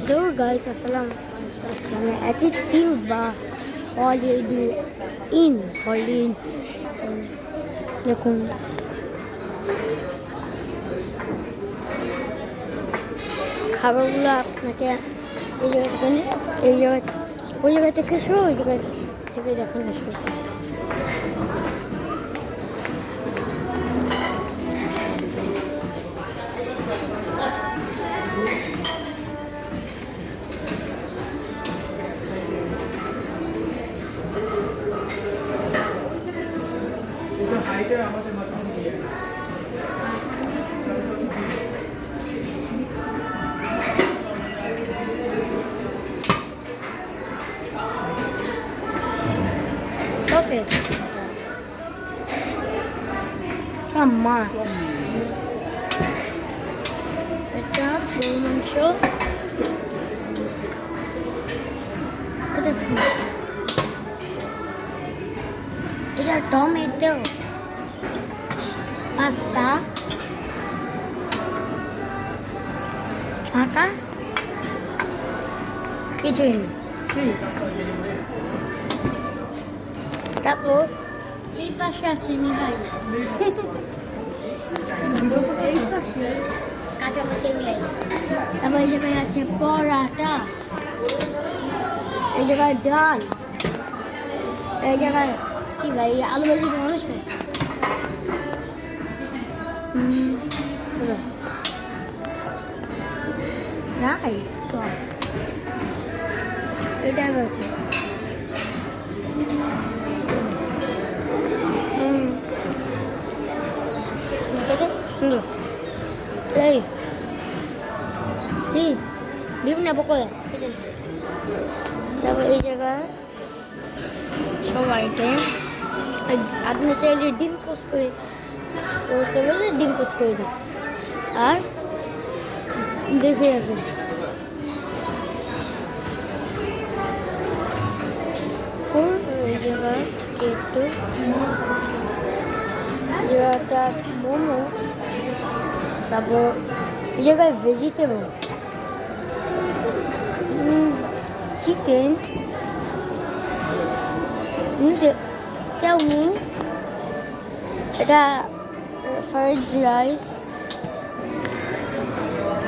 Hello guys, আসসালাম আমি attitude বা হলিডে ইন দেখুন খাবারগুলো আপনাকে এই জায়গা থেকে এই জায়গা ওই জায়গা থেকে শুরু ওই জায়গা থেকে দেখানো শুরু করে। Sauces. মাছ এটা গরু মাংস, এটা টমেটো, পাস্তা, ফাঁকা কিছুই নেই। তারপর এই পাশে আছে নিহাই, এই পাশে কাঁচা মাছ এগুলাই। তারপর এই জায়গায় আছে পরাটা, এই জায়গায় ডাল, এই জায়গায় কি ভাই আলু ভাজি মানুষ রাইস এটা সুন্দর এই ডিম নেবো করে। তারপর এই জায়গায় সব আইটেম আপনি চাইলে ডিম পোস্ট করে করতে বলে ডিম পোস্ট করে দিন আর দেখে রাখবেন। এই জায়গায় একটু জায়গাটা মোমো, তারপর এই জায়গায় ভেজিটেবল, চিকেন, চাউমিন, এটা ফ্রাইড রাইস,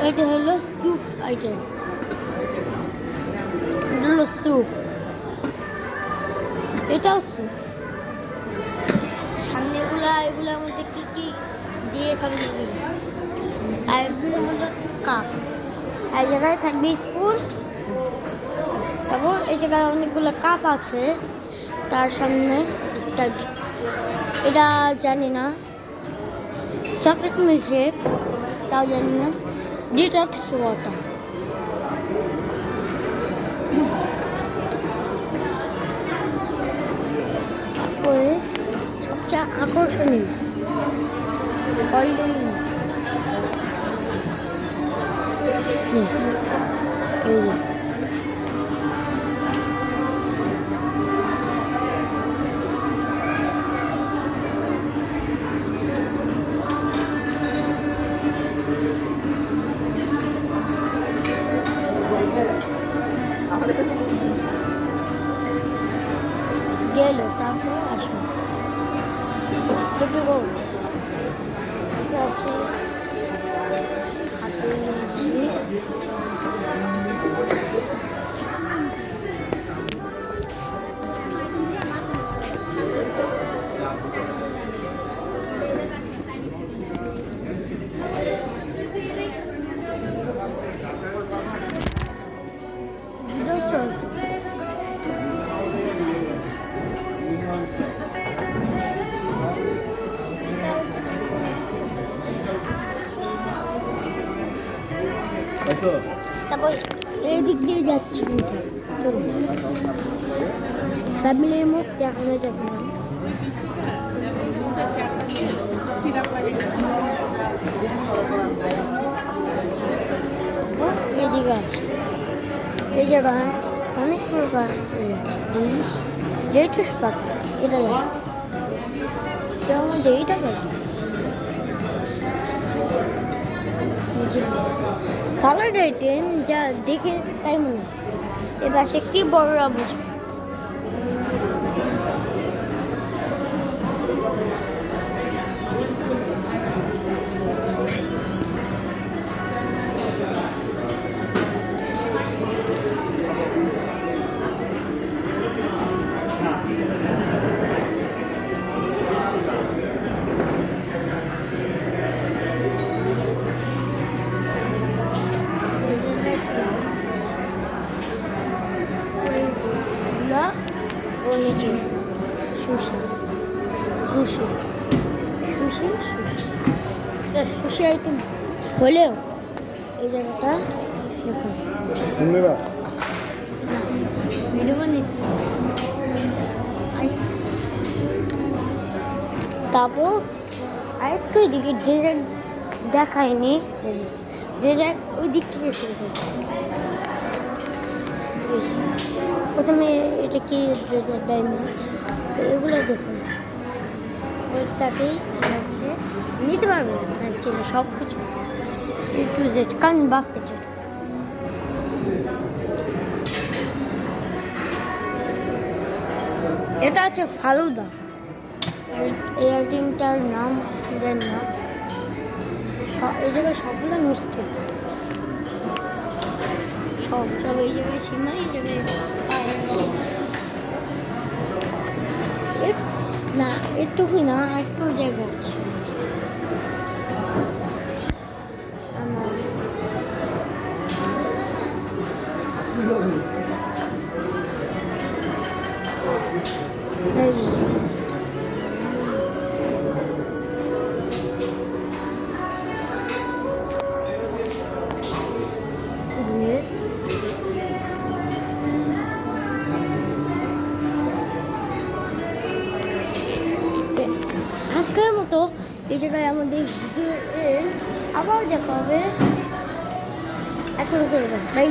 এটা হলো স্যুপ আইটেম, এটা হলো স্যুপ, এটাও স্যুপ। সামনে এগুলোর মধ্যে কি কি দিয়ে খাবেন আর এগুলো হলো কাপ, এই জায়গায় থাকবে স্পুন। তারপর এই জায়গায় অনেকগুলো কাপ আছে, তার সামনে একটা এটা জানি না চকলেট মিল্কশেক, তাও জানি না ডিটক্স ওয়াটার। তারপরে সবচেয়ে আকর্ষণীয় গোল্ডেন এই যে গেল। তারপর আসবো তারপর এই দিক দিয়ে যাচ্ছি, কিন্তু চলুন ফ্যামিলির মুখ দেখানো যাবে না। এদিকে আসি, এই জায়গায় অনেক প্রকার জিনিস লেটুস পাতা, এটা এটার মধ্যে এইটা স্যালাড আইটেম যা দেখে তাই মনে হয় এবার সে কি বড়রা বুঝবে। ও নিচে sushi sushi sushi sushi sushi item হলেও এই জায়গাটা দেখুন ভিডিও তারপর আরেকটু এদিকে ডেজার্ট দেখায়নি, ডেজার্ট ওই দিক থেকে শুরু করি। প্রথমে এটা কি ডেজার্ট দেয় না, এগুলো দেখুন ওইটাকেই হচ্ছে নিতে পারবে অ্যাকচুয়ালি সব কিছু এ টু জেড কারণ বাফেটের। এটা আছে ফালুদা, এই আইটেমটার নাম জানি না। এই জায়গায় সবগুলো মিষ্টি, সব এই জায়গায় সীমা, এই জায়গায় না একটুকুই না, একটু জায়গা আছে। আজকের মতো এই জায়গায় আমাদের ভিডিও আবার দেখা হবে। এখন চলে যাই।